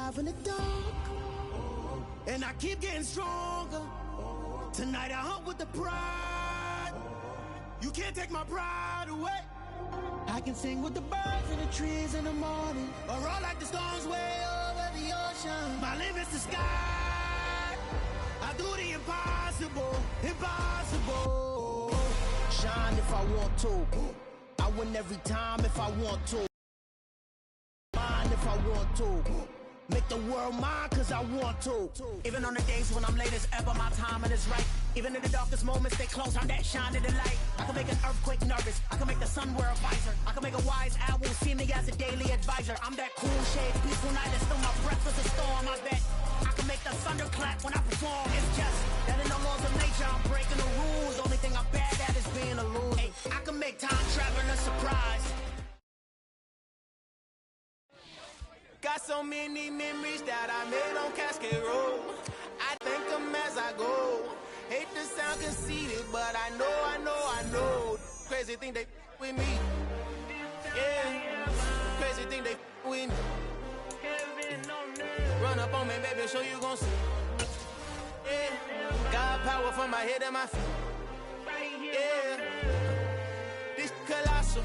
alive in the dark, and I keep getting stronger. Tonight I hunt with the pride. You can't take my pride away. I can sing with the birds and the trees in the morning, or roll like the storms way over the ocean. My limit's the sky. I do the impossible, impossible. Shine if I want to. I win every time if I want to. Mine if I want to. Make the world mine cause I want to. Even on the days when I'm late as ever, my timing is right. Even in the darkest moments, stay close, I'm that shine of the light. I can make an earthquake nervous, I can make the sun wear a visor. I can make a wise owl see me as a daily advisor. I'm that cool shade, peaceful night, and still my breath is a storm, I bet. I can make the thunder clap when I perform. It's just that in the laws of nature, I'm breaking the rules. Only thing I'm bad at is being a loser. Hey, I can make time traveling a surprise. Got so many memories that I made on Cascade Road. I thank them as I go. Hate to sound conceited, but I know. Crazy thing they with me. Yeah. Crazy thing they with me. Run up on me, baby, so you gon' see. Yeah. Got power from my head and my feet. Yeah. This colossal.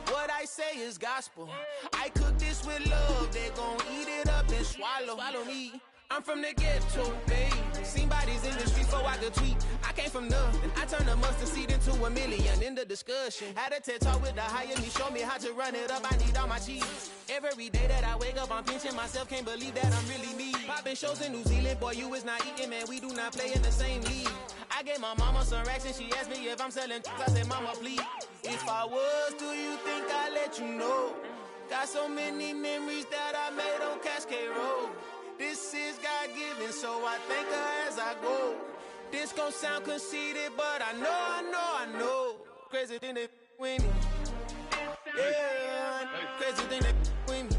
What I say is gospel. I cook this with love. They gon' eat it up and swallow me. I'm from the ghetto, babe. Seen bodies in the street before I could tweet. I came from nothing. I turned a mustard seed into a million in the discussion. Had a TED talk with the higher me. Show me how to run it up. I need all my cheese. Every day that I wake up, I'm pinching myself. Can't believe that I'm really me. Popping shows in New Zealand. Boy, you is not eating, man. We do not play in the same league. I gave my mama some racks and she asked me if I'm selling. I said, mama, please. If I was, do you think I'd let you know? Got so many memories that I made on Cascade Road. This is God-given, so I thank her as I go. This gon' sound conceited, but I know. Crazy thing they with me. Yeah, crazy thing they with me.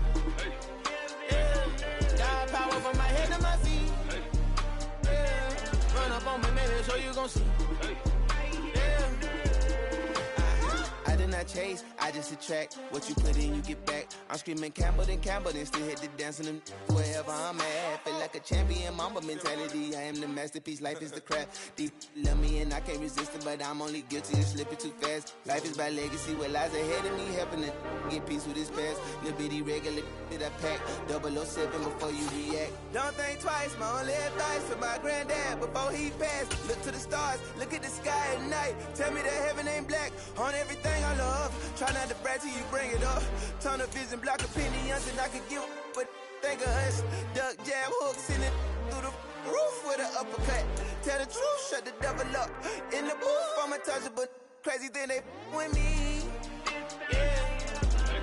Yeah, got power from my head to my feet. Yeah, run up on me, maybe, so you gon' see. I did not chase, I just attract. What you put in, you get back. I'm screaming Campbell, then still hit the dancing and wherever I'm at. Feel like a champion, mamba mentality. I am the masterpiece, life is the crap. Deep love me and I can't resist it, but I'm only guilty of slipping too fast. Life is by legacy, what lies ahead of me, helping to get peace with this past. Little bitty regular that I pack, 007 before you react. Don't think twice, my only advice for my granddad before he passed. Look to the stars, look at the sky at night. Tell me that heaven ain't black on everything I love. Try not to brag till you bring it up. Tunnel vision, block opinions, and I could give but think of us. Duck jab hooks in it through the roof with an uppercut. Tell the truth, shut the devil up. In the booth, I'm untouchable. Crazy thing they with me. Yeah,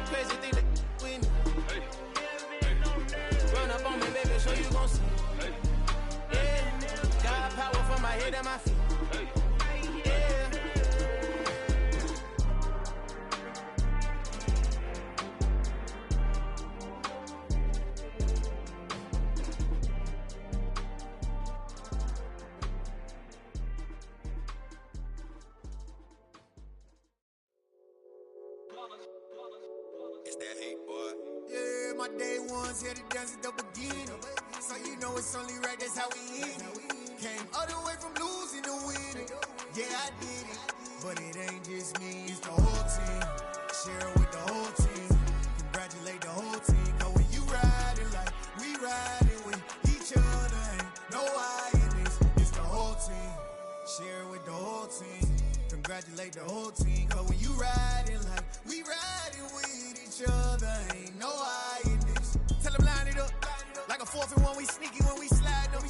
crazy thing they with me. Run up on me, baby, so you gon' see. Yeah, got power from my head and my feet. It's that hate, boy. Yeah, my day ones here to dance at the beginning. So you know it's only right, that's how we end it. Came all the way from losing to winning. Yeah, I did it. But it ain't just me, it's the whole team. Share it with the whole team. Congratulate the whole team. Cause when you riding like we riding with each other, ain't no I in this. It's the whole team. Share it with the whole team. Congratulate the whole team. Cause when you riding like we riding with each other, ain't no I in this. Tell them line it up. Like a 4th and 1, we sneaky when we slide up.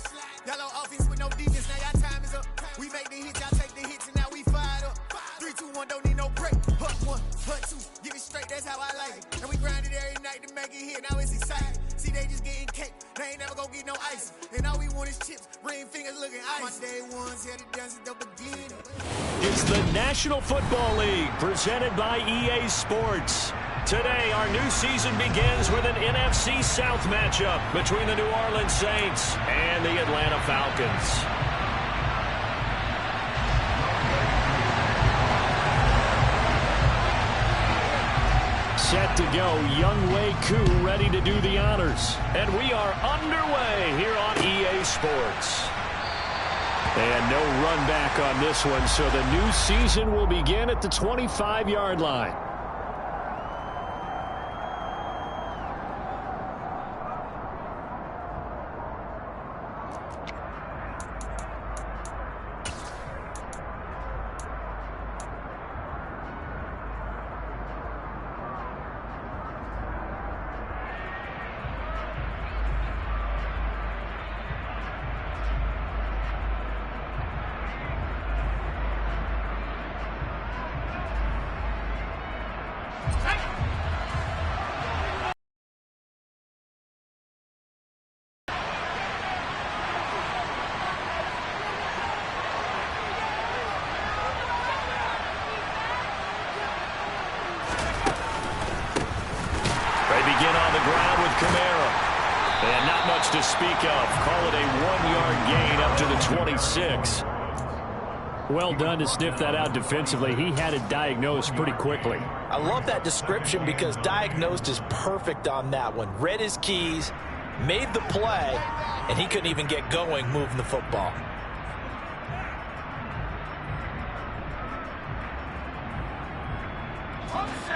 Y'all on offense with no defense, now y'all time is up. We make the hits, y'all take the hits, and now we fired up. 3, 2, 1, don't need no break. Hut 1, hut 2, give it straight, that's how I like it. And we grind it every night to make it hit, now it's exciting. See, they just getting cake, they ain't never gonna get no ice. And all we want is chips, ring fingers looking ice. My day ones here to dance at the beginning. It's the National Football League, presented by EA Sports. Today, our new season begins with an NFC South matchup between the New Orleans Saints and the Atlanta Falcons. set to go. Younghoe Koo ready to do the honors. And we are underway here on EA Sports. And no run back on this one, so the new season will begin at the 25-yard line. Begin on the ground with Kamara. And not much to speak of. Call it a 1-yard gain up to the 26. Well done to sniff that out defensively. He had it diagnosed pretty quickly. I love that description because diagnosed is perfect on that one. Read his keys, made the play, and he couldn't even get going moving the football.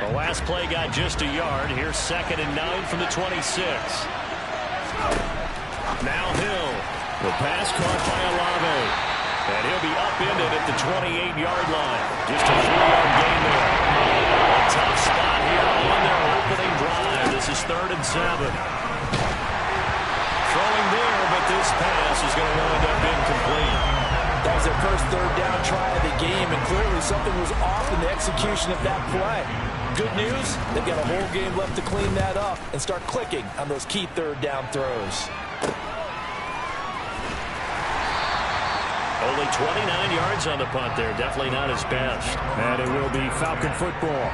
The last play got just a yard. Here's 2nd and 9 from the 26. Now Hill. The pass caught by Olave. And he'll be upended at the 28-yard line. Just a 3-yard gain there. A tough spot here on their opening drive. This is 3rd and 7. Throwing there, but this pass is going to wind up incomplete. That was their first 3rd down try of the game, and clearly something was off in the execution of that play. Good news, they've got a whole game left to clean that up and start clicking on those key 3rd down throws. Only 29 yards on the punt there. Definitely not his best. And it will be Falcon football.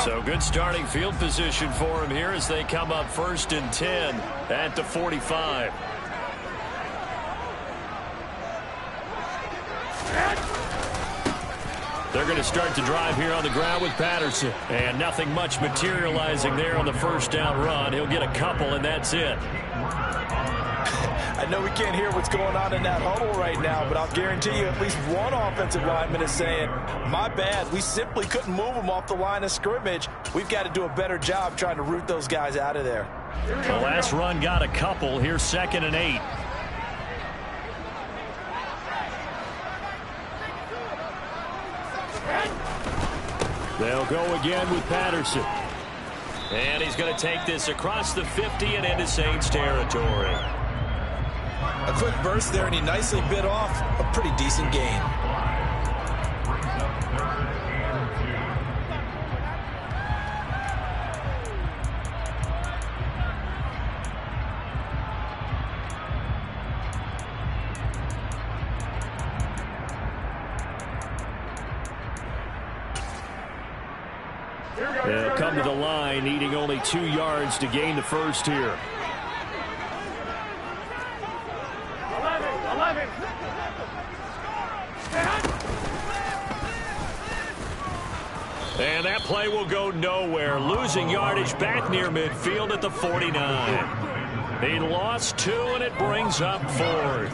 So good starting field position for him here as they come up 1st and 10 at the 45. They're going to start to drive here on the ground with Patterson. And nothing much materializing there on the 1st down run. He'll get a couple, and that's it. I know we can't hear what's going on in that huddle right now, but I'll guarantee you at least one offensive lineman is saying, my bad, we simply couldn't move them off the line of scrimmage. We've got to do a better job trying to root those guys out of there. The last run got a couple. Here's 2nd and 8. They'll go again with Patterson. And he's going to take this across the 50 and into Saints territory. A quick burst there, and he nicely bit off a pretty decent gain. They'll come to the line, needing only 2 yards to gain the first here. 11. And that play will go nowhere. Losing yardage back near midfield at the 49. He lost 2, and it brings up 4th.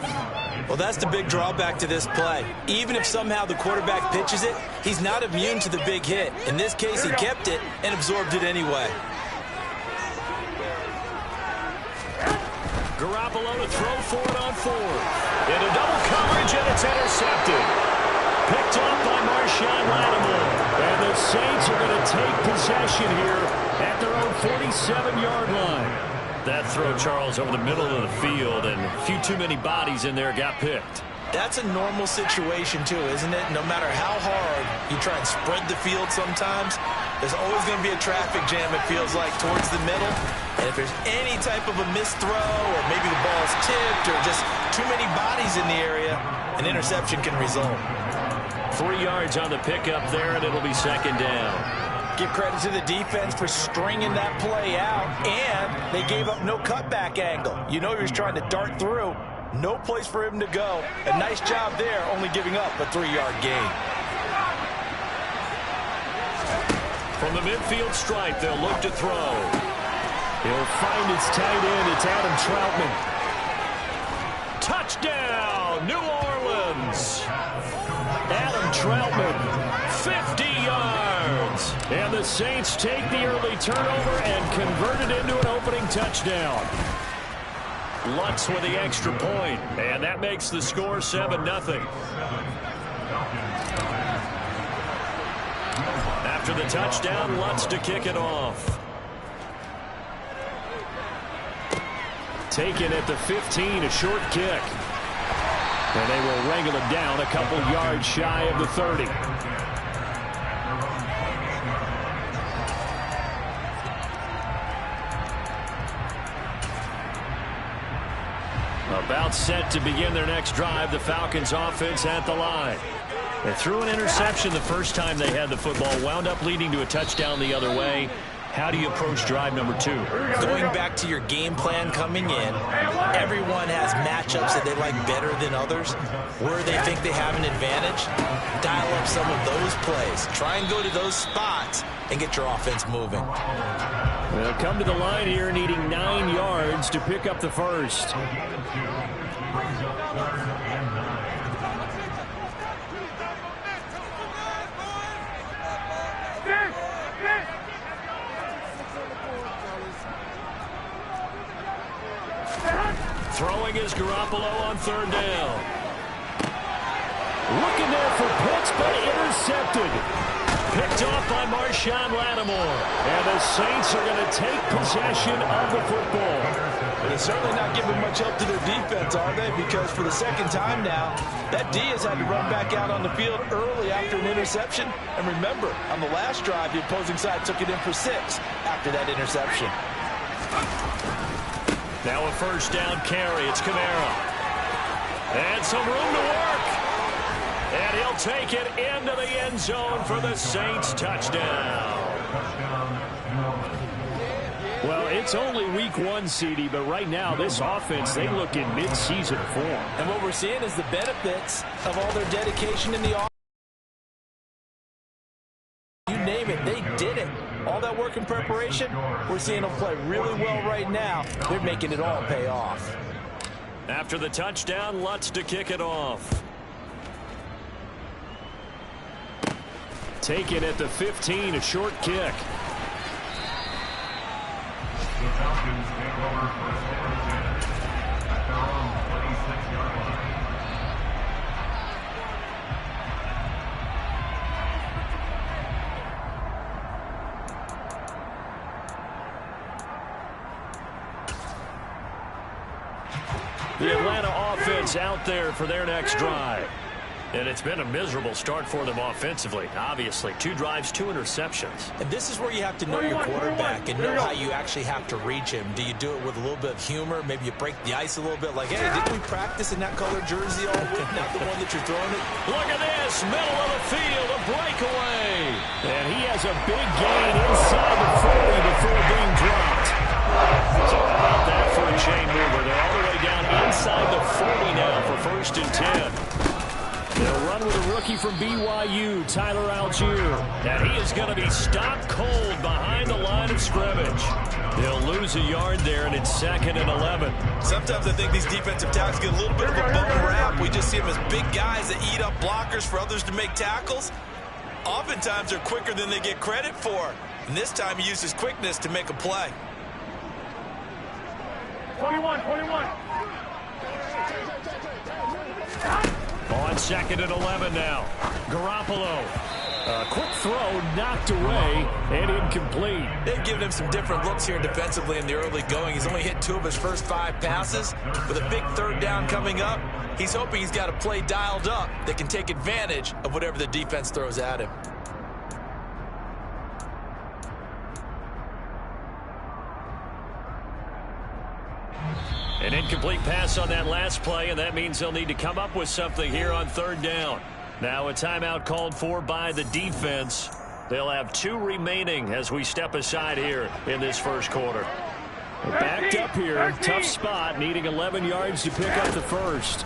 Well, that's the big drawback to this play. Even if somehow the quarterback pitches it, he's not immune to the big hit. In this case, he kept it and absorbed it anyway. Garoppolo to throw for it on 4th. Into double coverage, and it's intercepted. Picked up by Marshawn Lattimore. And the Saints are going to take possession here at their own 47-yard line. That throw, Charles, over the middle of the field, and a few too many bodies in there got picked. That's a normal situation, too, isn't it? No matter how hard you try and spread the field sometimes, there's always going to be a traffic jam, it feels like, towards the middle. And if there's any type of a missed throw, or maybe the ball's tipped, or just too many bodies in the area, an interception can result. 3 yards on the pickup there, and it'll be 2nd down. Give credit to the defense for stringing that play out, and they gave up no cutback angle. You know he was trying to dart through. No place for him to go. A nice job there, only giving up a 3-yard gain. From the midfield stripe, they'll look to throw. He'll find his tight end. It's Adam Troutman. Touchdown, New Orleans. Adam Troutman, 50 yards. And the Saints take the early turnover and convert it into an opening touchdown. Lutz with the extra point, and that makes the score 7-0. After the touchdown, Lutz to kick it off. Taken at the 15, a short kick. And they will wrangle it down a couple yards shy of the 30. About set to begin their next drive, the Falcons offense at the line. They threw an interception the first time they had the football, wound up leading to a touchdown the other way. How do you approach drive number 2? Going back to your game plan coming in, everyone has matchups that they like better than others. Where they think they have an advantage, dial up some of those plays. Try and go to those spots and get your offense moving. They'll come to the line here needing 9 yards to pick up the first. Throwing is Garoppolo on 3rd down. Looking there for Pitts, but intercepted. Picked off by Marshawn Lattimore. And the Saints are going to take possession of the football. They're certainly not giving much help to their defense, are they? Because for the second time now, that D has had to run back out on the field early after an interception. And remember, on the last drive, the opposing side took it in for 6 after that interception. Now a 1st down carry. It's Kamara. And some room to work. And he'll take it into the end zone for the Saints touchdown. Well, it's only week 1, CD, but right now this offense, they look in mid-season form. And what we're seeing is the benefits of all their dedication in the offense. You name it, they did it. All that work and preparation, we're seeing them play really well right now. They're making it all pay off. After the touchdown, Lutz to kick it off. Taken at the 15, a short kick. The Falcons take over first and 10 at their own 36-yard line. The Atlanta offense out there for their next drive. And it's been a miserable start for them offensively. Obviously, 2 drives, 2 interceptions. And this is where you have to know your quarterback and know how you actually have to reach him. Do you do it with a little bit of humor? Maybe you break the ice a little bit like, hey, didn't we practice in that color jersey all week? Not the one that you're throwing it. Look at this, middle of the field, a breakaway. And he has a big gain inside the 40 before being dropped. So how about that for a chain mover? They're all the way down inside the 40 now for 1st and 10. They'll run with a rookie from BYU, Tyler Algier. And he is going to be stopped cold behind the line of scrimmage. They'll lose a yard there, and it's 2nd and 11. Sometimes I think these defensive tackles get a little bit of a bum rap. We just see them as big guys that eat up blockers for others to make tackles. Oftentimes they're quicker than they get credit for. And this time he used his quickness to make a play. 21. On 2nd and 11 now. Garoppolo. A quick throw knocked away and incomplete. They've given him some different looks here defensively in the early going. He's only hit 2 of his first 5 passes. With a big 3rd down coming up, he's hoping he's got a play dialed up that can take advantage of whatever the defense throws at him. An incomplete pass on that last play, and that means they'll need to come up with something here on 3rd down. Now a timeout called for by the defense. They'll have 2 remaining as we step aside here in this first quarter. Backed up here. Tough spot. Needing 11 yards to pick up the first.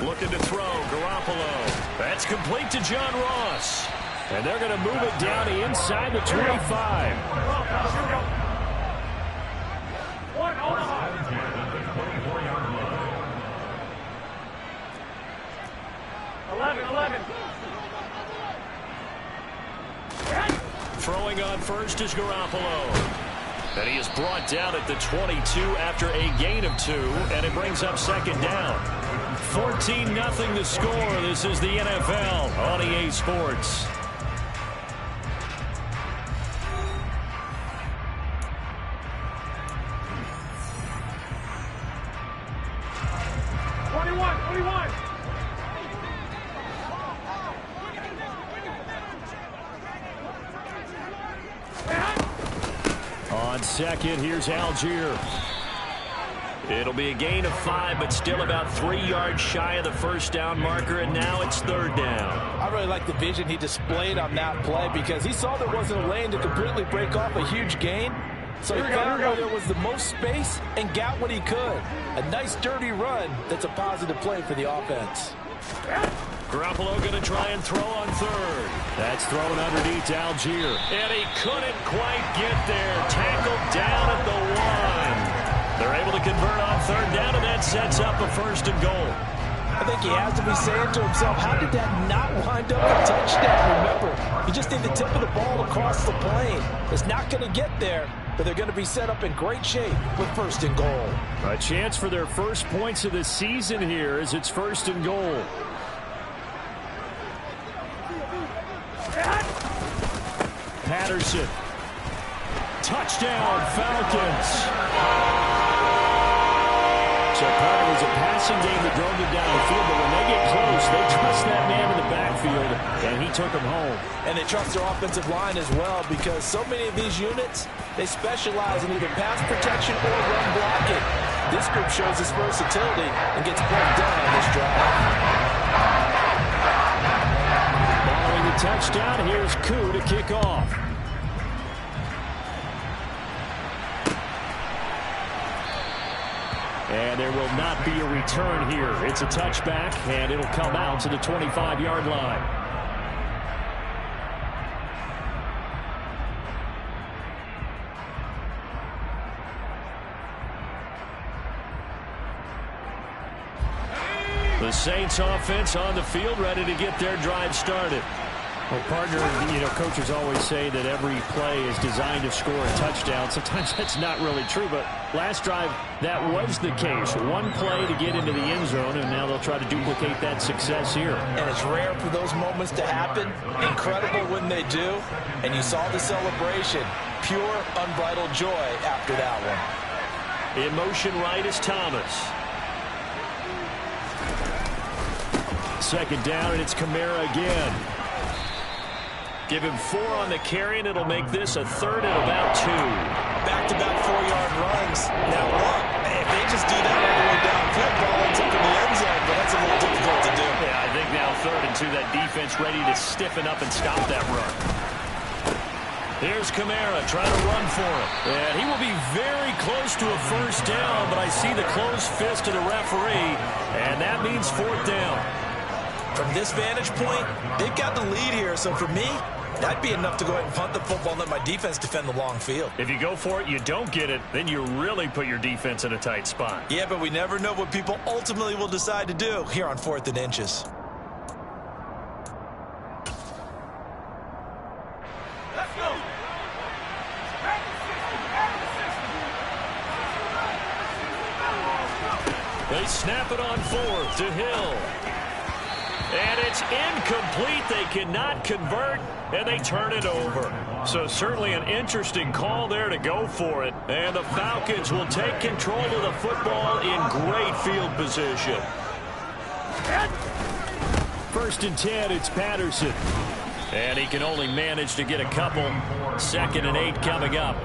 Looking to throw. Garoppolo. That's complete to John Ross. And they're going to move it down to inside the 25. 11. Throwing on first is Garoppolo. And he is brought down at the 22 after a gain of 2, and it brings up second down. 14-0 the score. This is the NFL on EA Sports. On second, here's Algier. It'll be a gain of 5, but still about 3 yards shy of the first down marker, and now it's third down. I really like the vision he displayed on that play because he saw there wasn't a lane to completely break off a huge gain. So he found where there was the most space and got what he could. A nice dirty run that's a positive play for the offense. Garoppolo going to try and throw on third. That's thrown underneath to Algier. And he couldn't quite get there. Tackled down at the 1. They're able to convert on third down, and that sets up a first and goal. I think he has to be saying to himself, how did that not wind up a touchdown? Remember, you just need the tip of the ball across the plane. It's not going to get there, but they're going to be set up in great shape with first and goal. A chance for their first points of the season here as it's first and goal. Patterson. Touchdown, Falcons. So part of it was a passing game that drove them down the field, but when they get close, they trust that man in the backfield, and he took them home. And they trust their offensive line as well because so many of these units, they specialize in either pass protection or run blocking. This group shows its versatility and gets plugged done on this drive. Following the touchdown, here's Koo to kick off. And there will not be a return here. It's a touchback, and it'll come out to the 25-yard line. The Saints offense on the field, ready to get their drive started. Well, partner, coaches always say that every play is designed to score a touchdown. Sometimes that's not really true, but last drive, that was the case. One play to get into the end zone, and now they'll try to duplicate that success here. And it's rare for those moments to happen. Incredible when they do. And you saw the celebration. Pure, unbridled joy after that one. In motion right is Thomas. Second down, and it's Kamara again. Give him 4 on the carry, and it'll make this a third and about 2. Back-to-back 4-yard runs. Now, look, if they just do that all the way downfield, ball ends up in the end zone, but that's a little difficult to do. Yeah, I think now 3rd and 2, that defense ready to stiffen up and stop that run. Here's Kamara trying to run for it. And he will be very close to a first down, but I see the closed fist of the referee, and that means 4th down. From this vantage point, they've got the lead here, so for me, that'd be enough to go ahead and punt the football and let my defense defend the long field. If you go for it, you don't get it, then you really put your defense in a tight spot. Yeah, but we never know what people ultimately will decide to do here on 4th and inches. Let's go. They snap it on 4th to Hill. And it's incomplete. They cannot convert, and they turn it over. So certainly an interesting call there to go for it. And the Falcons will take control of the football in great field position. 1st and 10, it's Patterson. And he can only manage to get a couple. 2nd and 8 coming up.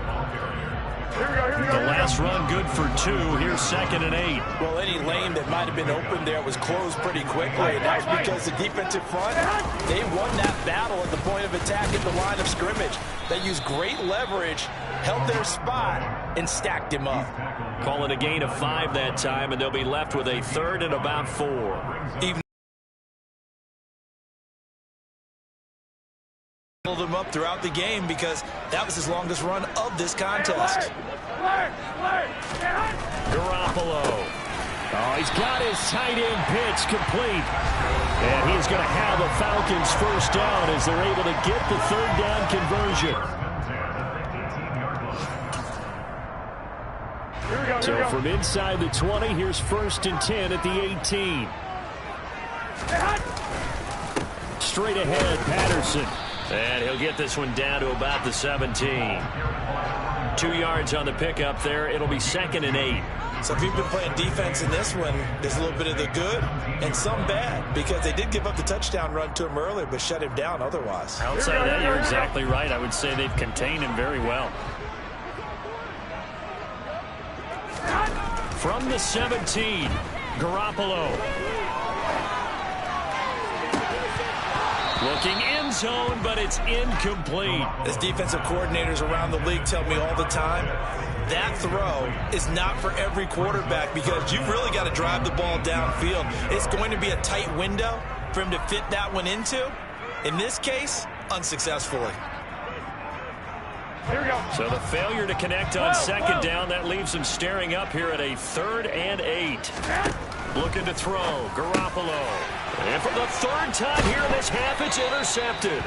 The last run good for 2. Here's 2nd and 8. Well, any lane that might have been open there was closed pretty quickly, and that's because the defensive front, they won that battle at the point of attack at the line of scrimmage. They used great leverage, held their spot, and stacked him up. Call it a gain of 5 that time, and they'll be left with a 3rd and about 4. Even pulled him up throughout the game because that was his longest run of this contest. Garoppolo. Oh, he's got his tight end pitch complete. And he's going to have a Falcons first down as they're able to get the 3rd down conversion. So from inside the 20, here's 1st and 10 at the 18. Straight ahead, Patterson. And he'll get this one down to about the 17. 2 yards on the pickup there. It'll be 2nd and 8. So if you've been playing defense in this one, there's a little bit of the good and some bad because they did give up the touchdown run to him earlier but shut him down otherwise. Outside of that, you're exactly right. I would say they've contained him very well. From the 17, Garoppolo. Looking end zone, but it's incomplete. As defensive coordinators around the league tell me all the time, that throw is not for every quarterback because you've really got to drive the ball downfield. It's going to be a tight window for him to fit that one into. In this case, unsuccessfully. Here we go. So the failure to connect on 2nd down, that leaves him staring up here at a 3rd and 8. Looking to throw, Garoppolo. And for the 3rd time here in this half, it's intercepted.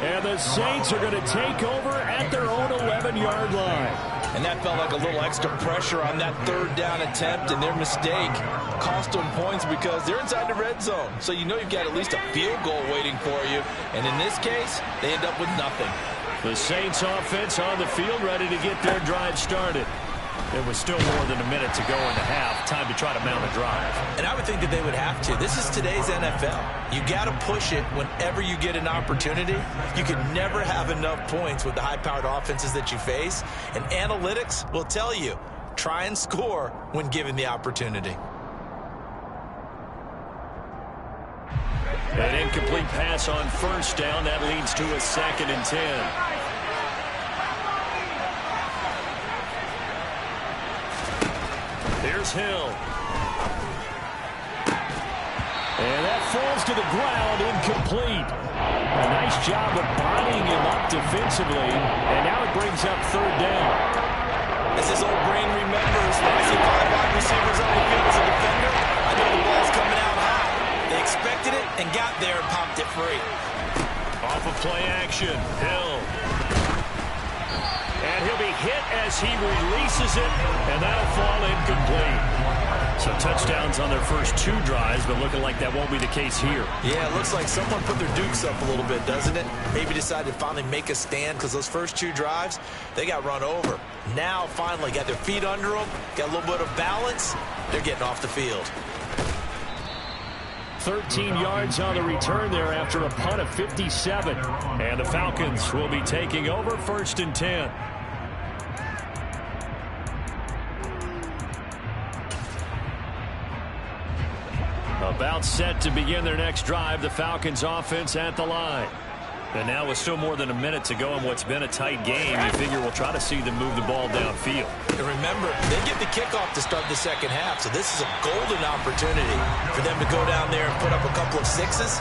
And the Saints are going to take over at their own 11-yard line. And that felt like a little extra pressure on that 3rd down attempt, and their mistake cost them points because they're inside the red zone. So you know you've got at least a field goal waiting for you. And in this case, they end up with nothing. The Saints offense on the field ready to get their drive started. There was still more than a minute to go in the half. Time to try to mount a drive. And I would think that they would have to. This is today's NFL. You got to push it whenever you get an opportunity. You can never have enough points with the high-powered offenses that you face. And analytics will tell you, try and score when given the opportunity. An incomplete pass on 1st down. That leads to a 2nd and 10. Here's Hill. And that falls to the ground, incomplete. A nice job of bodying him up defensively. And now it brings up 3rd down. As his old brain remembers, when I see 5 wide receivers on the field as a defender, I know the ball's coming out high. They expected it and got there and popped it free. Off of play action, Hill. And he'll be hit as he releases it, and that'll fall incomplete. So touchdowns on their first 2 drives, but looking like that won't be the case here. Yeah, it looks like someone put their dukes up a little bit, doesn't it? Maybe decided to finally make a stand because those first 2 drives, they got run over. Now, finally, got their feet under them, got a little bit of balance. They're getting off the field. 13 yards on the return there after a punt of 57. And the Falcons will be taking over 1st and 10. About set to begin their next drive, the Falcons offense at the line. And now with still more than a minute to go in what's been a tight game, you figure we'll try to see them move the ball downfield. And remember, they get the kickoff to start the 2nd half, so this is a golden opportunity for them to go down there and put up a couple of 6s.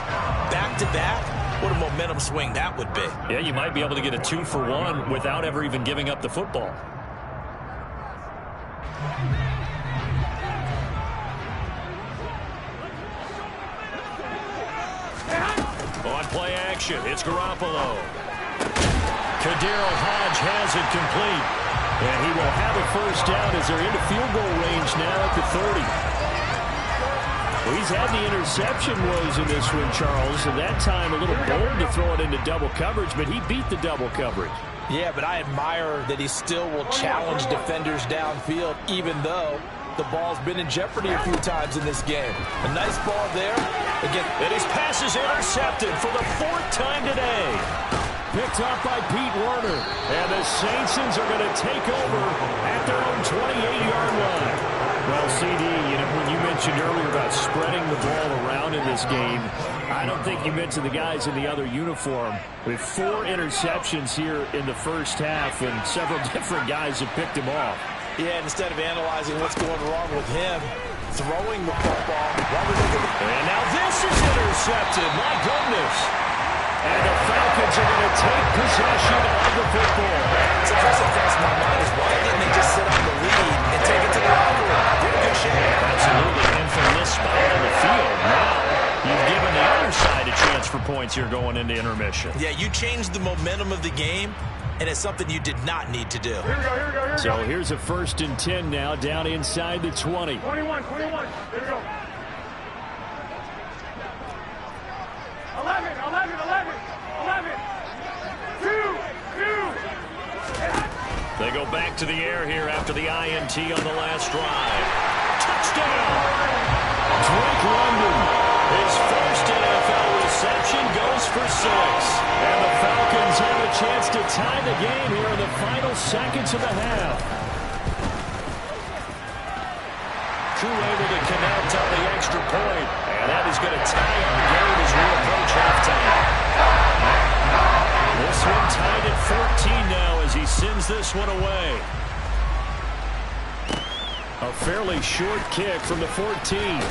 Back-to-back, what a momentum swing that would be. Yeah, you might be able to get a 2-for-1 without ever even giving up the football. On play action, it's Garoppolo. Kadarius Hodge has it complete. And he will have a first down as they're into field goal range now at the 30. Well, he's had the interception woes in this one, Charles, and that time a little bold to throw it into double coverage, but he beat the double coverage. Yeah, but I admire that he still will challenge defenders downfield, even though the ball's been in jeopardy a few times in this game. A nice ball there. Again, and his pass is intercepted for the 4th time today. Picked up by Pete Werner. And the Saints are going to take over at their own 28-yard line. Well, CD, when you mentioned mentioned earlier about spreading the ball around in this game. I don't think you mentioned the guys in the other uniform. With 4 interceptions here in the first half, and several different guys have picked him off. Yeah, instead of analyzing what's going wrong with him, throwing the football. And now this is intercepted. My goodness. And the Falcons are going to take possession of the football. So first thing crossed my mind is why didn't they just sit on the lead and take it to the locker room? They're in good shape. Absolutely. And from this spot on the field, now you've given the other side a chance for points here going into intermission. Yeah, you changed the momentum of the game, and it's something you did not need to do. So here's a 1st and 10 now, down inside the 20. 21. Here we go. 11. 2. They go back to the air here after the INT on the last drive. Touchdown! Drake London, his first NFL reception, goes for 6. And the Falcons have a chance to tie the game here in the final seconds of the half. Crew able to connect on the extra point. And that is going to tie our game as we approach halftime. This one tied at 14 now as he sends this one away. A fairly short kick from the 14.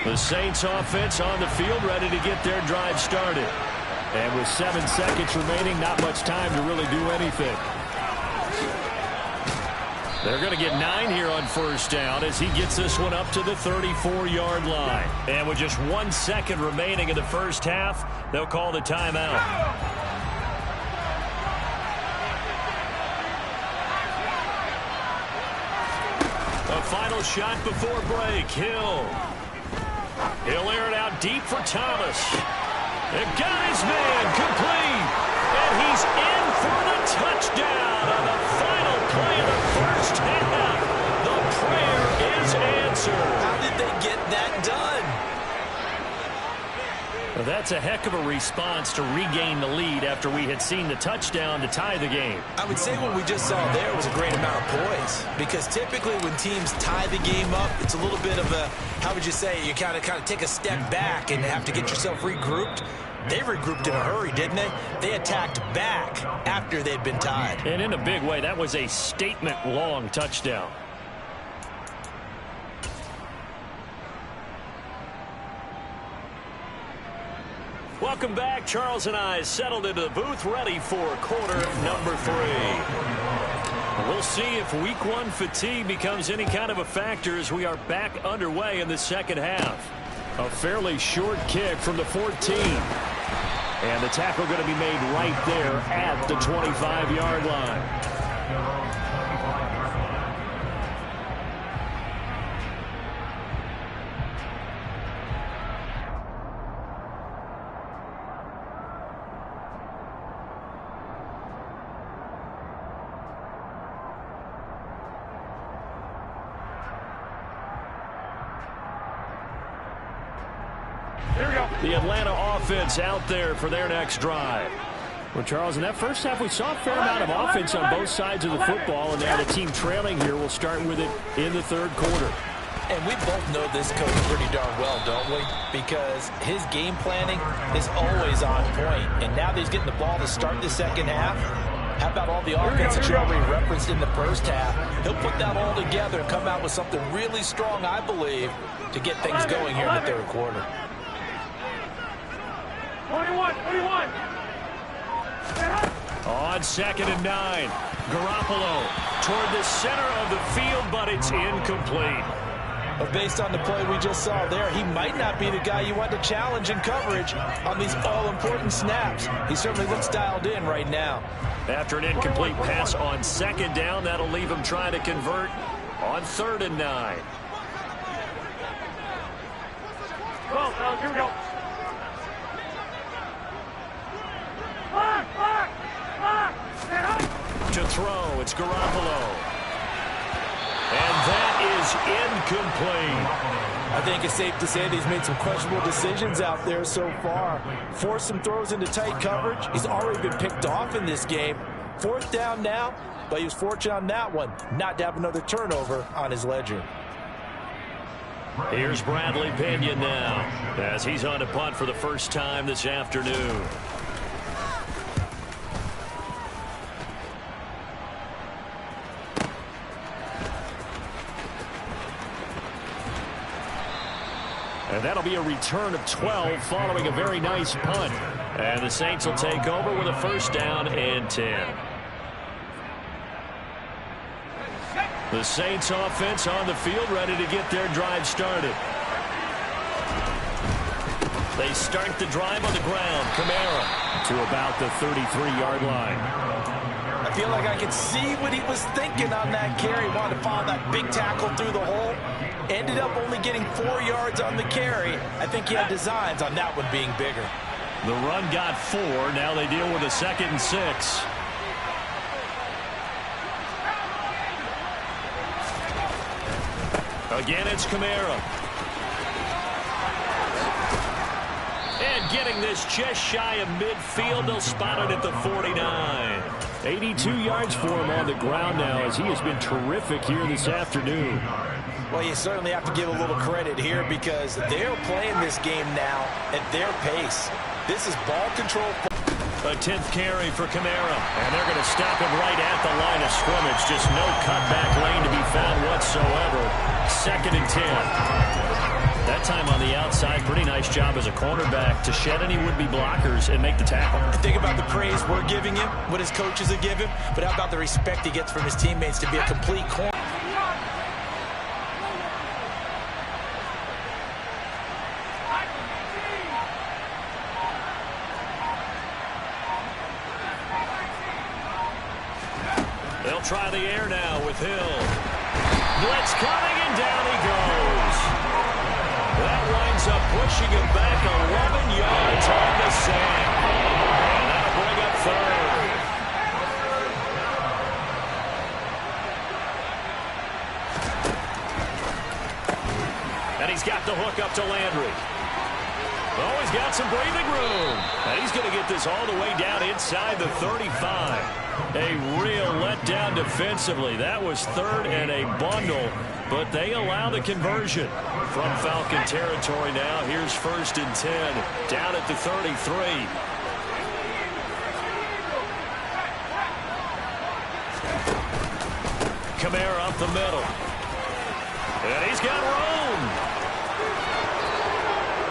The Saints offense on the field, ready to get their drive started. And with 7 seconds remaining, not much time to really do anything. They're going to get 9 here on 1st down as he gets this one up to the 34-yard line. And with just 1 second remaining in the first half, they'll call the timeout. A final shot before break. Hill. He'll air it out deep for Thomas. It got his man complete. And he's in for the touchdown on the final play of the first half. The prayer is answered. How did they get that done? Well, that's a heck of a response to regain the lead after we had seen the touchdown to tie the game. I would say what we just saw there was a great amount of poise, because typically when teams tie the game up, it's a little bit of a, how would you say, you kind of take a step back and have to get yourself regrouped. They regrouped in a hurry, didn't they? They attacked back after they'd been tied. And in a big way, that was a statement-long touchdown. Welcome back. Charles and I settled into the booth, ready for quarter number 3. We'll see if week 1 fatigue becomes any kind of a factor as we are back underway in the second half. A fairly short kick from the 14. And the tackle going to be made right there at the 25-yard line. The Atlanta offense out there for their next drive. Well, Charles, in that first half, we saw a fair amount of offense on both sides of the football, and now the team trailing here will start with it in the third quarter. And we both know this coach pretty darn well, don't we? Because his game planning is always on point. And now that he's getting the ball to start the second half, how about all the offense that you already referenced in the first half? He'll put that all together and come out with something really strong, I believe, to get things going here in the third quarter. 21. On 2nd and 9, Garoppolo toward the center of the field, but it's incomplete. But based on the play we just saw there, he might not be the guy you want to challenge in coverage on these all-important snaps. He certainly looks dialed in right now. After an incomplete pass on 2nd down, that'll leave him trying to convert on 3rd and 9. Well, here we go. To throw, it's Garoppolo. And that is incomplete. I think it's safe to say that he's made some questionable decisions out there so far. Forced some throws into tight coverage. He's already been picked off in this game. 4th down now, but he was fortunate on that one not to have another turnover on his ledger. Here's Bradley Pinion now as he's on to punt for the first time this afternoon. And that'll be a return of 12 following a very nice punt. And the Saints will take over with a 1st down and 10. The Saints offense on the field ready to get their drive started. They start the drive on the ground. Kamara to about the 33-yard line. I feel like I could see what he was thinking on that carry. Wanted to follow that big tackle through the hole. Ended up only getting 4 yards on the carry. I think he had designs on that one being bigger. The run got 4. Now they deal with a 2nd and 6. Again, it's Kamara. And getting this just shy of midfield. They'll spot it at the 49. 82 yards for him on the ground now as he has been terrific here this afternoon. Well, you certainly have to give a little credit here because they're playing this game now at their pace. This is ball control. A 10th carry for Kamara. And they're going to stop him right at the line of scrimmage. Just no cutback lane to be found whatsoever. 2nd and 10. That time on the outside, pretty nice job as a cornerback to shed any would-be blockers and make the tackle. Think about the praise we're giving him, what his coaches have given him, but how about the respect he gets from his teammates to be a complete corner? They'll try the air now with Hill. Blitz coming, and down he goes. That winds up pushing him back 11 yards on the sand. And that'll bring up 3rd. And he's got the hook up to Landry. Oh, he's got some breathing room. And he's going to get this all the way down inside the 35. A real letdown defensively. That was 3rd and a bundle, but they allow the conversion. From Falcon territory now, here's 1st and 10, down at the 33. Kamara up the middle. And he's got room.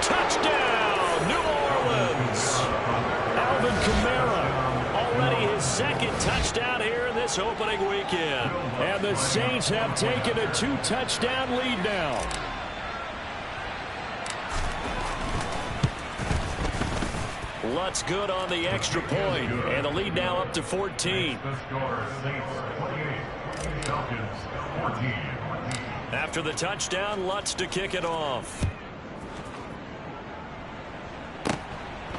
Touchdown, New Orleans. Alvin Kamara. Already his 2nd touchdown here in this opening weekend. And the Saints have taken a 2-touchdown lead now. Lutz good on the extra point, and the lead now up to 14. The score, Saints 28, Falcons 14. After the touchdown, Lutz to kick it off.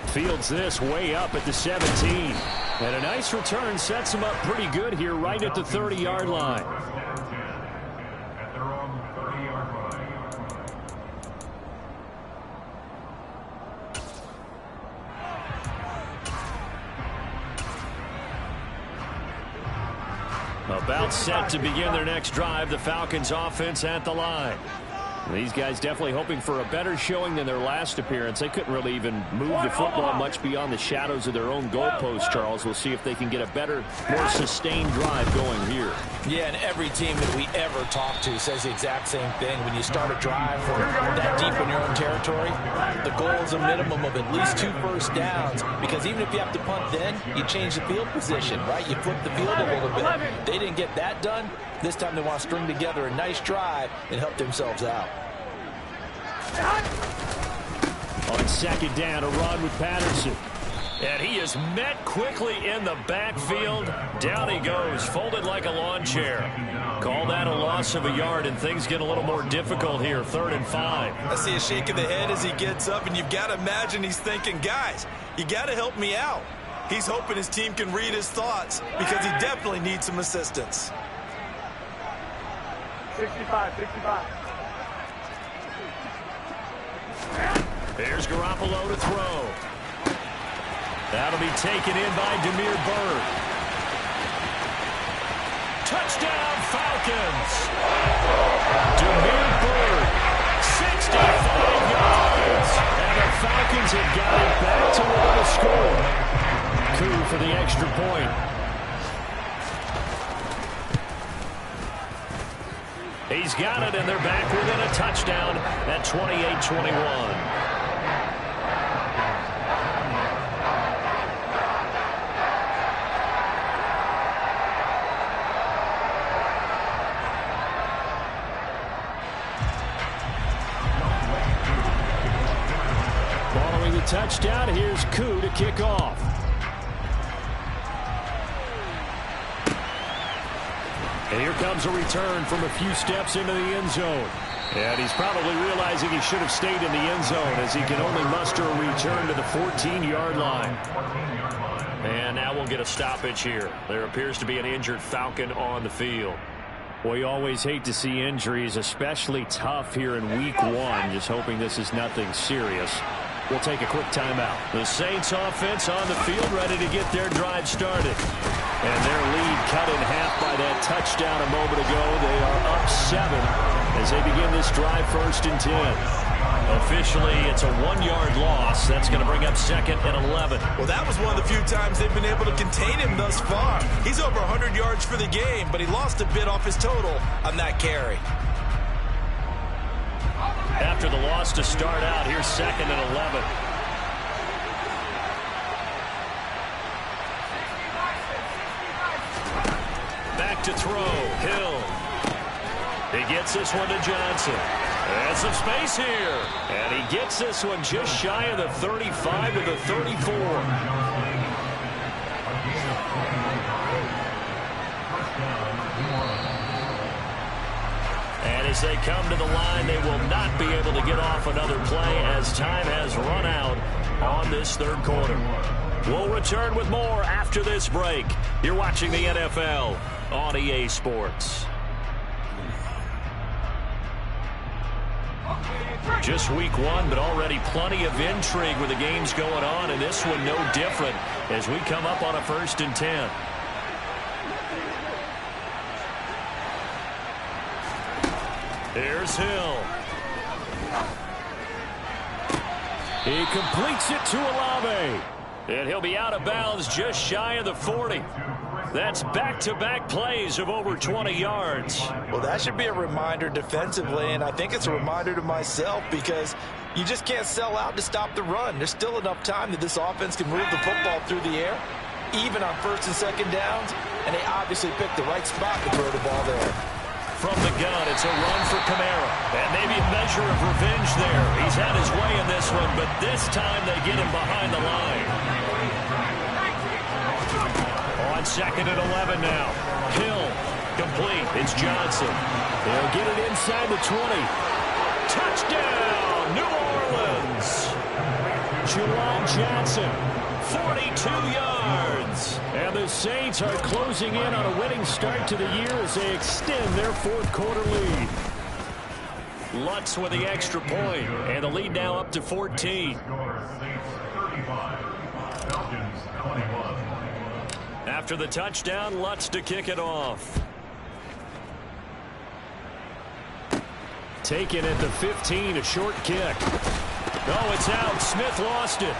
Fields this way up at the 17. And a nice return sets him up pretty good here right at the 30-yard line. At their own 30-yard line. About set to begin their next drive, the Falcons offense at the line. These guys definitely hoping for a better showing than their last appearance. They couldn't really even move the football much beyond the shadows of their own goalpost, Charles. We'll see if they can get a better, more sustained drive going here. Yeah, and every team that we ever talk to says the exact same thing. When you start a drive from that deep in your own territory, the goal is a minimum of at least 2 first downs, because even if you have to punt then, you change the field position, right? You flip the field a little bit. They didn't get that done. This time they want to string together a nice drive and help themselves out. On 2nd down, a run with Patterson. And he is met quickly in the backfield. Down he goes, folded like a lawn chair. Call that a loss of a yard, and things get a little more difficult here. 3rd and 5. I see a shake of the head as he gets up, and you've got to imagine he's thinking, guys, you got to help me out. He's hoping his team can read his thoughts because he definitely needs some assistance. 65. There's Garoppolo to throw. That'll be taken in by Damiere Byrd. Touchdown, Falcons! Damiere Byrd, 65 yards. And the Falcons have got it back to within a score. Coup for the extra point. He's got it, and they're back within a touchdown at 28-21. Following the touchdown, here's Koo to kick off. And here comes a return from a few steps into the end zone. And he's probably realizing he should have stayed in the end zone as he can only muster a return to the 14-yard line. And now we'll get a stoppage here. There appears to be an injured Falcon on the field. We always hate to see injuries, especially tough here in week one. Just hoping this is nothing serious. We'll take a quick timeout. The Saints offense on the field ready to get their drive started. And their lead cut in half by that touchdown a moment ago. They are up 7 as they begin this drive 1st and 10. Officially, it's a 1-yard loss. That's going to bring up 2nd and 11. Well, that was one of the few times they've been able to contain him thus far. He's over 100 yards for the game, but he lost a bit off his total on that carry. After the loss to start out, here's 2nd and 11. Back to throw, Hill. He gets this one to Johnson. And some space here. And he gets this one just shy of the 35 to the 34. And as they come to the line, they will not be able to get off another play as time has run out on this 3rd quarter. We'll return with more after this break. You're watching the NFL on EA Sports. Just week one, but already plenty of intrigue with the games going on, and this one no different as we come up on a 1st and 10. Here's Hill. He completes it to Olave. And he'll be out of bounds just shy of the 40. That's back-to-back plays of over 20 yards. Well, that should be a reminder defensively, and I think it's a reminder to myself because you just can't sell out to stop the run. There's still enough time that this offense can move the football through the air, even on 1st and 2nd downs, and they obviously picked the right spot to throw the ball there. From the gun, it's a run for Kamara. And maybe a measure of revenge there. He's had his way in this one, but this time they get him behind the line. On 2nd and 11 now. Hill, complete. It's Johnson. They'll get it inside the 20. Touchdown, New Orleans. Juwan Johnson, 42 yards. And the Saints are closing in on a winning start to the year as they extend their 4th quarter lead. Lutz with the extra point, and the lead now up to 14. After the touchdown, Lutz to kick it off. Taken at the 15, a short kick. No, it's out. Smith lost it.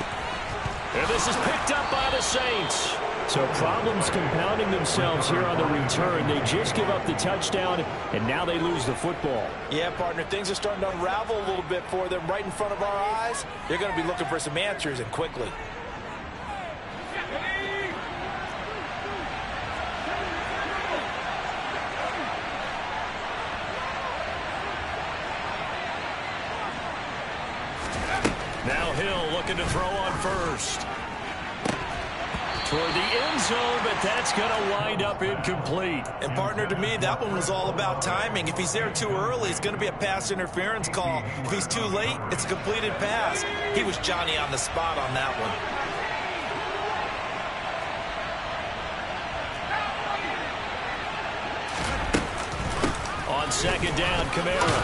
And this is picked up by the Saints. So problems compounding themselves here on the return. They just give up the touchdown, and now they lose the football. Yeah, partner, things are starting to unravel a little bit for them right in front of our eyes. They're going to be looking for some answers, and quickly. Now Hill looking to throw on 1st. Toward the end zone, but that's going to wind up incomplete. And partner, to me, that one was all about timing. If he's there too early, it's going to be a pass interference call. If he's too late, it's a completed pass. He was Johnny on the spot on that one. second down, Kamara.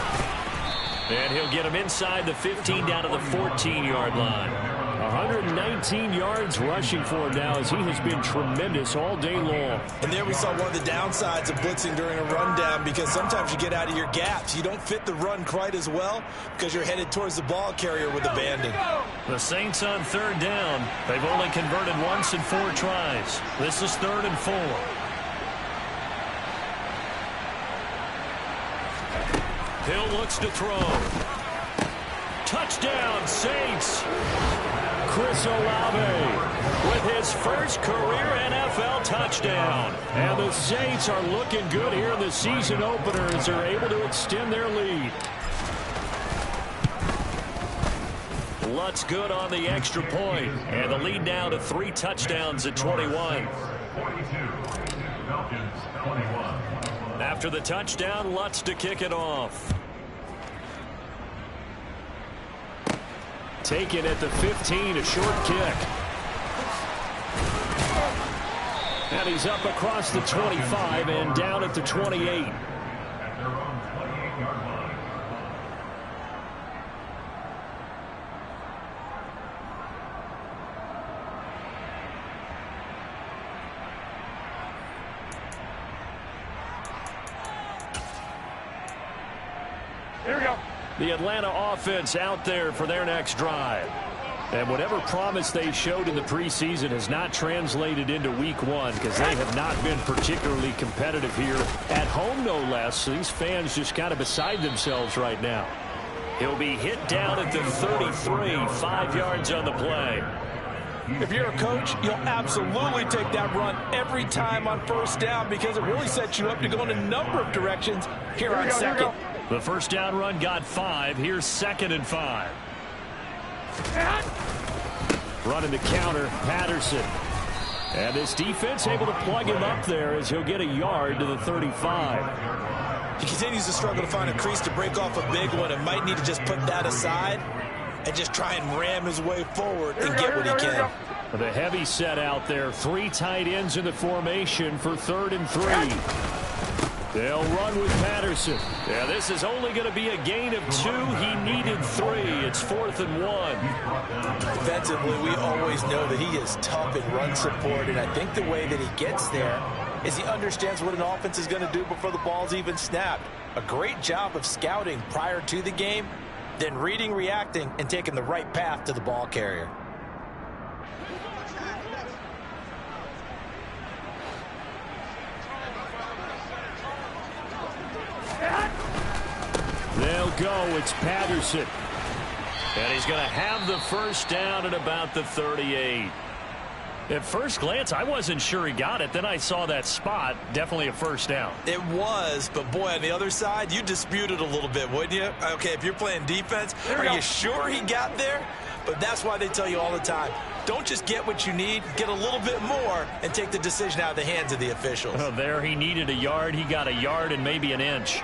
And he'll get him inside the 15 down to the 14-yard line. 119 yards rushing for him now as he has been tremendous all day long. And there we saw one of the downsides of blitzing during a rundown, because sometimes you get out of your gaps. You don't fit the run quite as well because you're headed towards the ball carrier with abandon. The Saints on third down. They've only converted once in 4 tries. This is 3rd and 4. Hill looks to throw. Touchdown, Saints. Chris Olave with his first career NFL touchdown. And the Saints are looking good here in the season opener as they're able to extend their lead. Lutz good on the extra point. And the lead now to 3 touchdowns at 21. 42. Falcons 21. After the touchdown, Lutz to kick it off. Taken at the 15, a short kick. And he's up across the 25 and down at the 28. At their own 28-yard line. Here we go. The Atlanta offense out there for their next drive. And whatever promise they showed in the preseason has not translated into week 1 because they have not been particularly competitive here at home, no less. So these fans just kind of beside themselves right now. He'll be hit down at the 33, 5 yards on the play. If you're a coach, you'll absolutely take that run every time on first down because it really sets you up to go in a number of directions here on second. The first down run got 5. Here's 2nd and 5. Running the counter, Patterson. And this defense able to plug him up there as he'll get a yard to the 35. He continues to struggle to find a crease to break off a big one and might need to just put that aside and just try and ram his way forward and get what he can. The heavy set out there. 3 tight ends in the formation for 3rd and 3. They'll run with Patterson. Yeah, this is only going to be a gain of 2. He needed 3. It's 4th and 1. Defensively, we always know that he is tough in run support, and I think the way that he gets there is he understands what an offense is going to do before the ball's even snapped. A great job of scouting prior to the game, then reading, reacting, and taking the right path to the ball carrier. They'll go. It's Patterson. And he's going to have the first down at about the 38. At first glance, I wasn't sure he got it. Then I saw that spot. Definitely a first down. It was, but boy, on the other side, you dispute it a little bit, wouldn't you? Okay, if you're playing defense, are you sure he got there? But that's why they tell you all the time, don't just get what you need, get a little bit more, and take the decision out of the hands of the officials. Oh, there he needed a yard. He got a yard and maybe an inch.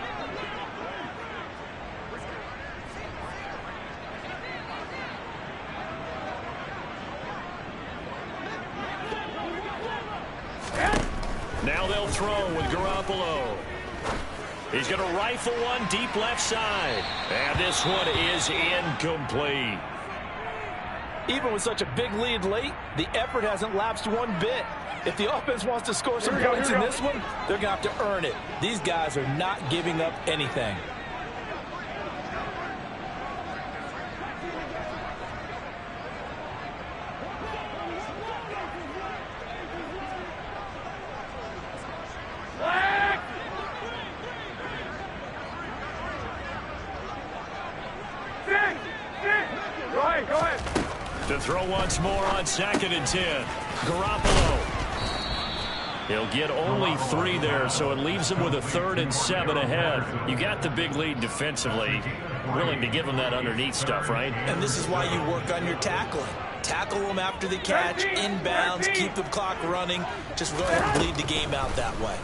Now they'll throw with Garoppolo. He's going to rifle one deep left side. And this one is incomplete. Even with such a big lead late, the effort hasn't lapsed one bit. If the offense wants to score some points in this one, they're going to have to earn it. These guys are not giving up anything. To throw once more on 2nd and 10. Garoppolo. He'll get only 3 there, so it leaves him with a 3rd and 7 ahead. You got the big lead defensively. Willing to give him that underneath stuff, right? And this is why you work on your tackling. Tackle them after the catch, inbounds, keep the clock running. Just go ahead and bleed the game out that way.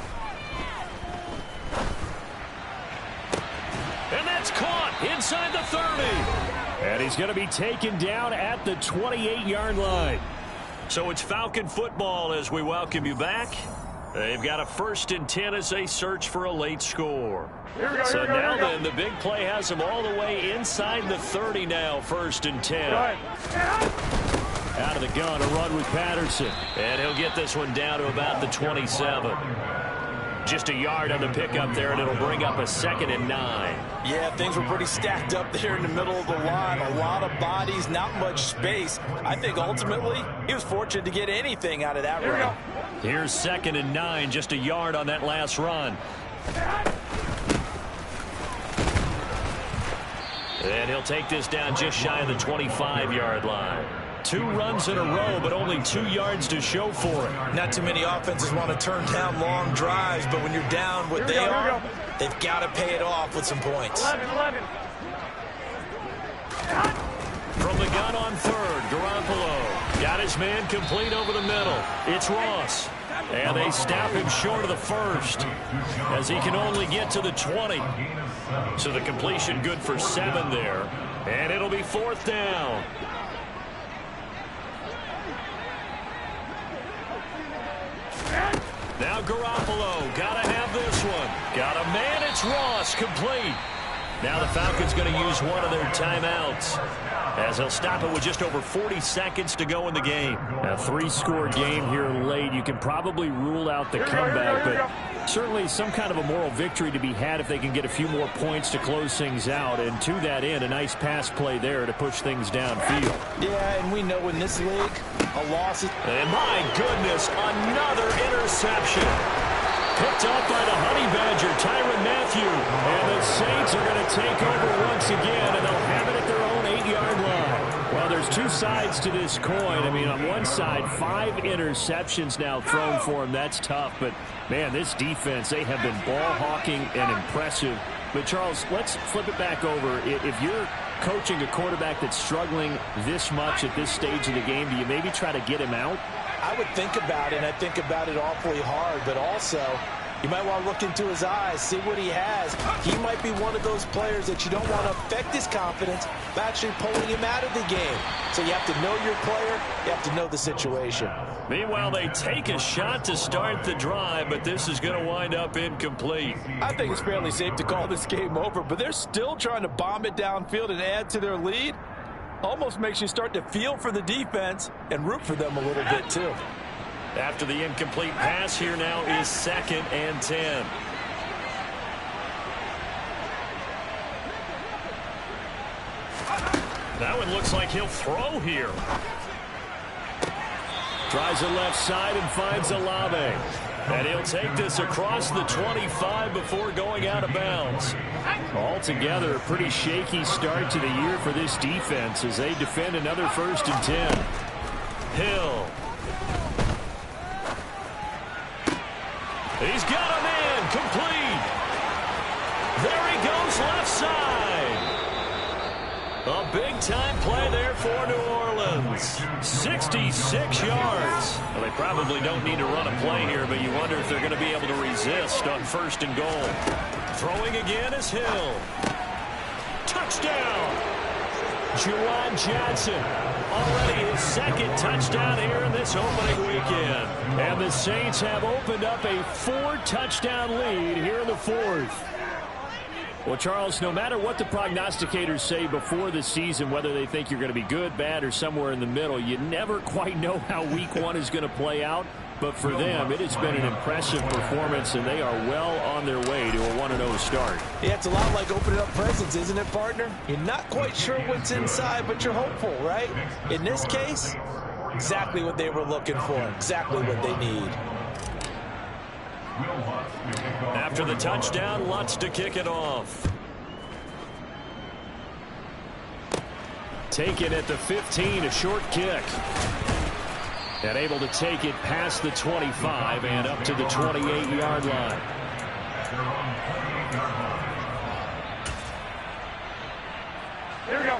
And that's caught inside the 30. And he's going to be taken down at the 28-yard line. So it's Falcon football as we welcome you back. They've got a 1st and 10 as they search for a late score. So now then, the big play has them all the way inside the 30 now, 1st and 10. Out of the gun, a run with Patterson. And he'll get this one down to about the 27. Just a yard on the pickup there, and it'll bring up a 2nd and 9. Yeah, things were pretty stacked up there in the middle of the line. A lot of bodies, not much space. I think ultimately he was fortunate to get anything out of that run. Here's 2nd and 9, just a yard on that last run. And he'll take this down just shy of the 25-yard line. 2 runs in a row, but only 2 yards to show for it. Not too many offenses want to turn down long drives, but when you're down what they are, they've got to pay it off with some points. 11. From the gun on 3rd, Garoppolo got his man complete over the middle. It's Ross. And they stop him short of the 1st as he can only get to the 20. So the completion good for 7 there. And it'll be 4th down. Now Garoppolo, gotta have this one. Got a man, it's Ross, complete. Now the Falcons going to use one of their timeouts as they'll stop it with just over 40 seconds to go in the game. A 3-score game here late. You can probably rule out the comeback, but certainly some kind of a moral victory to be had if they can get a few more points to close things out. And to that end, a nice pass play there to push things downfield. Yeah, and we know in this league, a loss is... And my goodness, another interception. Picked up by the Honey Badger, Tyrann Mathieu. And the Saints are going to take over once again, and they'll have it at their own 8-yard line. Well, there's 2 sides to this coin. I mean, on one side, 5 interceptions now thrown for them. That's tough. But, man, this defense, they have been ball-hawking and impressive. But, Charles, let's flip it back over. If you're coaching a quarterback that's struggling this much at this stage of the game, do you maybe try to get him out? I would think about it, and I think about it awfully hard, but also you might want to look into his eyes, see what he has. He might be one of those players that you don't want to affect his confidence by actually pulling him out of the game. So you have to know your player, you have to know the situation. Meanwhile, they take a shot to start the drive, but this is going to wind up incomplete. I think it's fairly safe to call this game over, but they're still trying to bomb it downfield and add to their lead. Almost makes you start to feel for the defense and root for them a little bit, too. After the incomplete pass, here now is 2nd and 10. That one looks like he'll throw here. Tries the left side and finds Olave. And he'll take this across the 25 before going out of bounds. Altogether, a pretty shaky start to the year for this defense as they defend another 1st and 10. Hill. He's got a man complete. There he goes left side. A big-time play there for New Orleans. 66 yards. Well, they probably don't need to run a play here, but you wonder if they're going to be able to resist on 1st and goal. Throwing again is Hill. Touchdown. Juwan Johnson. Already his 2nd touchdown here in this opening weekend. And the Saints have opened up a 4-touchdown lead here in the 4th. Well, Charles, no matter what the prognosticators say before the season, whether they think you're going to be good, bad, or somewhere in the middle, you never quite know how week 1 is going to play out. But for them, it has been an impressive performance, and they are well on their way to a 1-0 start. Yeah, it's a lot like opening up presents, isn't it, partner? You're not quite sure what's inside, but you're hopeful, right? In this case, exactly what they were looking for, exactly what they need. After the touchdown, Lutz to kick it off. Taken at the 15, a short kick. And able to take it past the 25 and up to the 28-yard line. Here we go.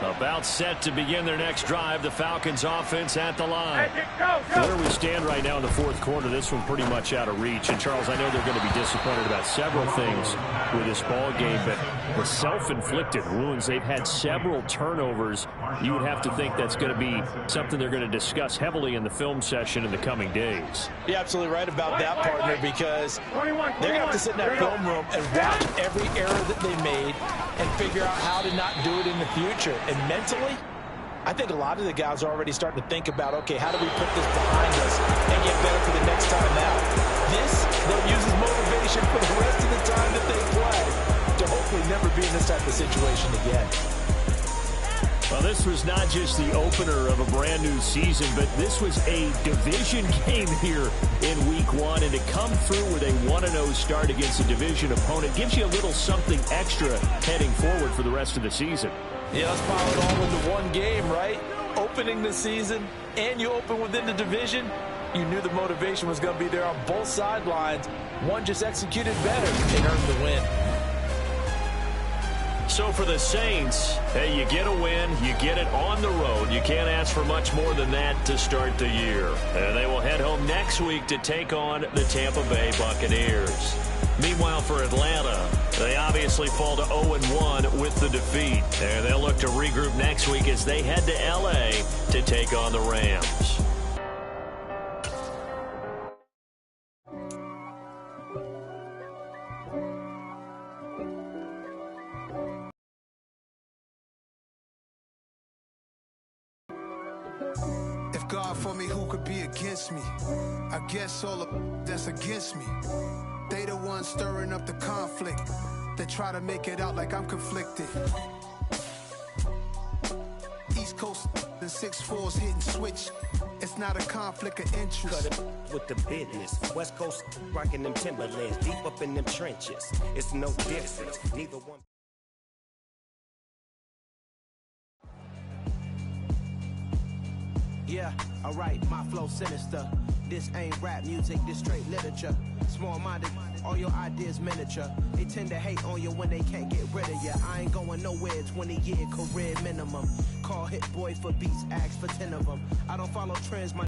A About set to begin their next drive. The Falcons offense at the line. Where we stand right now in the fourth quarter, this one pretty much out of reach. And, Charles, I know they're going to be disappointed about several things with this ball game, but the self-inflicted wounds, they've had several turnovers. You would have to think that's going to be something they're going to discuss heavily in the film session in the coming days. You're absolutely right about that, partner, because they're going to have to sit in that film room and watch every error that they made and figure out how to not do it in the future. And mentally, I think a lot of the guys are already starting to think about, okay, how do we put this behind us and get better for the next time out? This, they'll use as motivation for the rest of the time that they play to hopefully never be in this type of situation again. Well, this was not just the opener of a brand new season, but this was a division game here in week 1. And to come through with a 1-0 start against a division opponent gives you a little something extra heading forward for the rest of the season. Yeah, let's pile it all into one game, right? Opening the season, and you open within the division. You knew the motivation was going to be there on both sidelines. One just executed better and earned the win. So for the Saints, hey, you get a win, you get it on the road. You can't ask for much more than that to start the year. And they will head home next week to take on the Tampa Bay Buccaneers. Meanwhile, for Atlanta, they obviously fall to 0-1 with the defeat. And they'll look to regroup next week as they head to L.A. to take on the Rams. If God for me, who could be against me? I guess all of that's against me. They the ones stirring up the conflict. They try to make it out like I'm conflicted. East Coast and 6'4's hitting switch. It's not a conflict of interest. Cut it with the business. West Coast rocking them Timberlands, deep up in them trenches. It's no difference. Neither one. Yeah, alright, my flow sinister. This ain't rap music, this straight literature. Small-minded, all your ideas miniature. They tend to hate on you when they can't get rid of you. I ain't going nowhere, 20-year career minimum. Call Hit Boy for beats, ask for 10 of them. I don't follow trends, my